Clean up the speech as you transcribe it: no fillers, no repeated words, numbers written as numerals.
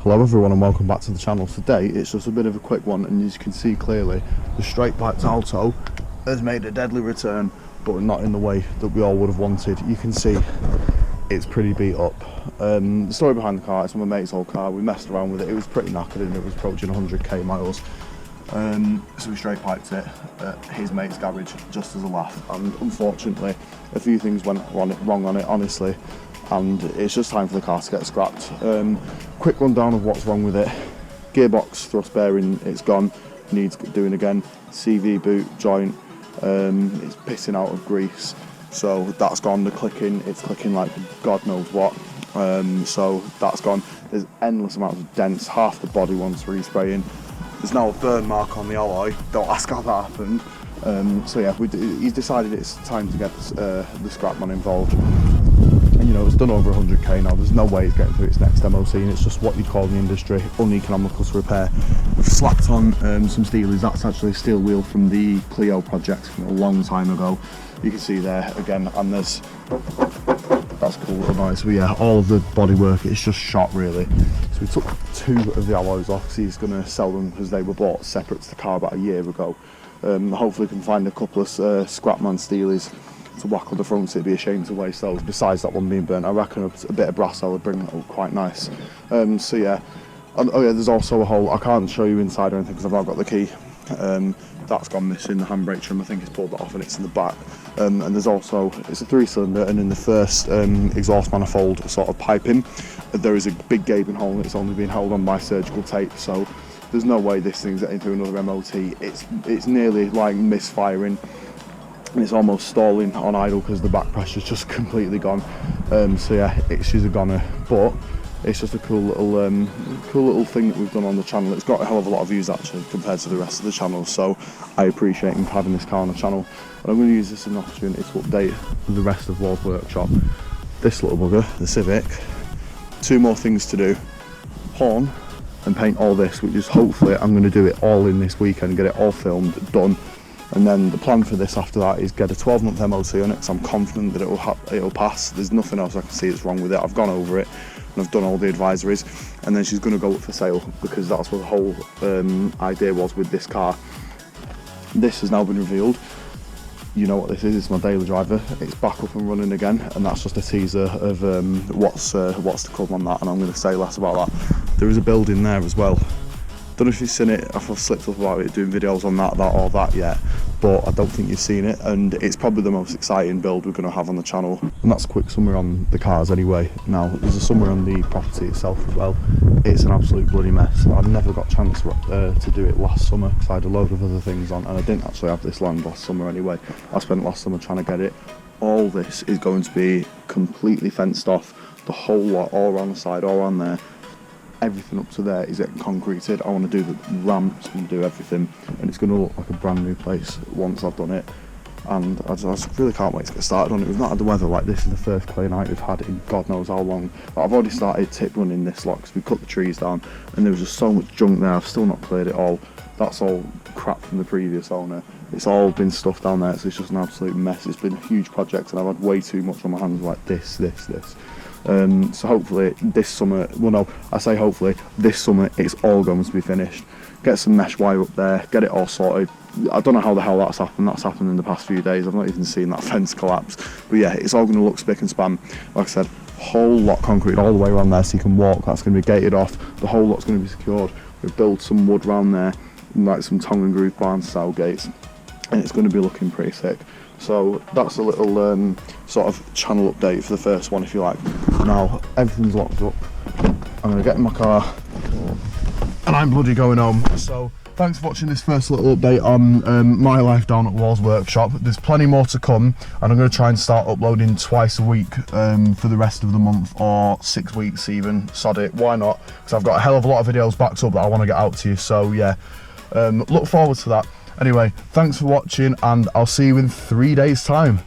Hello everyone and welcome back to the channel. Today it's just a bit of a quick one, and as you can see clearly the straight Piped Alto has made a deadly return, but not in the way that we all would have wanted. You can see it's pretty beat up. The story behind the car, it's my mate's old car. We messed around with it, it was pretty knackered and it was approaching 100k miles. So we straight piped it at his mate's garage just as a laugh, and unfortunately a few things went wrong on it, honestly, and it's just time for the car to get scrapped. Quick rundown of what's wrong with it. Gearbox thrust bearing, it's gone, needs doing again. CV boot joint, it's pissing out of grease, so that's gone. The clicking, it's clicking like God knows what, so that's gone. There's endless amounts of dents, half the body wants respraying. There's now a burn mark on the alloy, don't ask how that happened. So yeah, he's decided it's time to get the scrap man involved. And you know, it's done over 100k now, there's no way it's getting through its next MOT, and it's just what you'd call in the industry uneconomical to repair. We've slapped on some steelies. That's actually a steel wheel from the Clio project from a long time ago. You can see there again, and there's, that's cool little noise. So yeah, all of the bodywork, it's just shot really. So we took two of the alloys off because he's going to sell them because they were bought separate to the car about a year ago. Hopefully we can find a couple of scrapman steelies to whack on the front, so it'd be a shame to waste those. Besides that one being burnt, I reckon a bit of brass would bring it up quite nice. So yeah, and oh yeah, there's also a hole. I can't show you inside or anything because I've not got the key. That's gone missing, the handbrake trim, I think he's pulled that off and it's in the back. And there's also, it's a 3-cylinder, and in the first exhaust manifold sort of piping, there is a big gaping hole and it's only been held on by surgical tape, so there's no way this thing's getting through another MOT. It's nearly like misfiring, and it's almost stalling on idle because the back pressure's just completely gone. So yeah, she's a goner, but it's just a cool little thing that we've done on the channel. It's got a hell of a lot of views actually compared to the rest of the channel, so I appreciate having this car on the channel. And I'm going to use this as an opportunity to update the rest of Wall's workshop. This little bugger, the Civic, 2 more things to do: horn and paint all this, which is hopefully I'm going to do it all in this weekend, get it all filmed, done. And then the plan for this after that is get a 12-month MOT on it, so I'm confident that it'll pass. There's nothing else I can see that's wrong with it. I've gone over it and I've done all the advisories, and then she's going to go up for sale because that's what the whole idea was with this car. This has now been revealed. You know what this is, it's my daily driver. It's back up and running again, and that's just a teaser of what's to come on that, and I'm going to say less about that. There is a building there as well. Don't know if you've seen it, if I've slipped up about it doing videos on that or that yet, but I don't think you've seen it, and it's probably the most exciting build we're going to have on the channel. And that's a quick summary on the cars anyway. Now there's a summary on the property itself as well. It's an absolute bloody mess. I never got a chance to do it last summer because I had a load of other things on, and I didn't actually have this land last summer anyway. I spent last summer trying to get it. All this is going to be completely fenced off, the whole lot, all around the side, all around there. Everything up to there is getting concreted. I want to do the ramps and do everything, and it's going to look like a brand new place once I've done it. And I just really can't wait to get started on it. We've not had the weather like this. Is the first clear night we've had in God knows how long. But I've already started tip running this lot because we cut the trees down and there was just so much junk there. I've still not cleared it all. That's all crap from the previous owner. It's all been stuffed down there, so it's just an absolute mess. It's been a huge project and I've had way too much on my hands, like this. So hopefully this summer, well no, I say hopefully, this summer it's all going to be finished. Get some mesh wire up there, get it all sorted. I don't know how the hell that's happened in the past few days. I've not even seen that fence collapse. But yeah, it's all going to look spick and span. Like I said, whole lot concrete all the way around there so you can walk. That's going to be gated off. The whole lot's going to be secured. We've built some wood around there, like some tongue and groove barn style gates, and it's going to be looking pretty sick. So that's a little sort of channel update for the first one, if you like. Now everything's locked up. I'm going to get in my car and I'm bloody going home. So thanks for watching this first little update on my life down at Wall's workshop. There's plenty more to come, and I'm going to try and start uploading twice a week for the rest of the month, or 6 weeks even. Sod it, why not? Because I've got a hell of a lot of videos backed up that I want to get out to you. So yeah, look forward to that. Anyway, thanks for watching, and I'll see you in 3 days' time.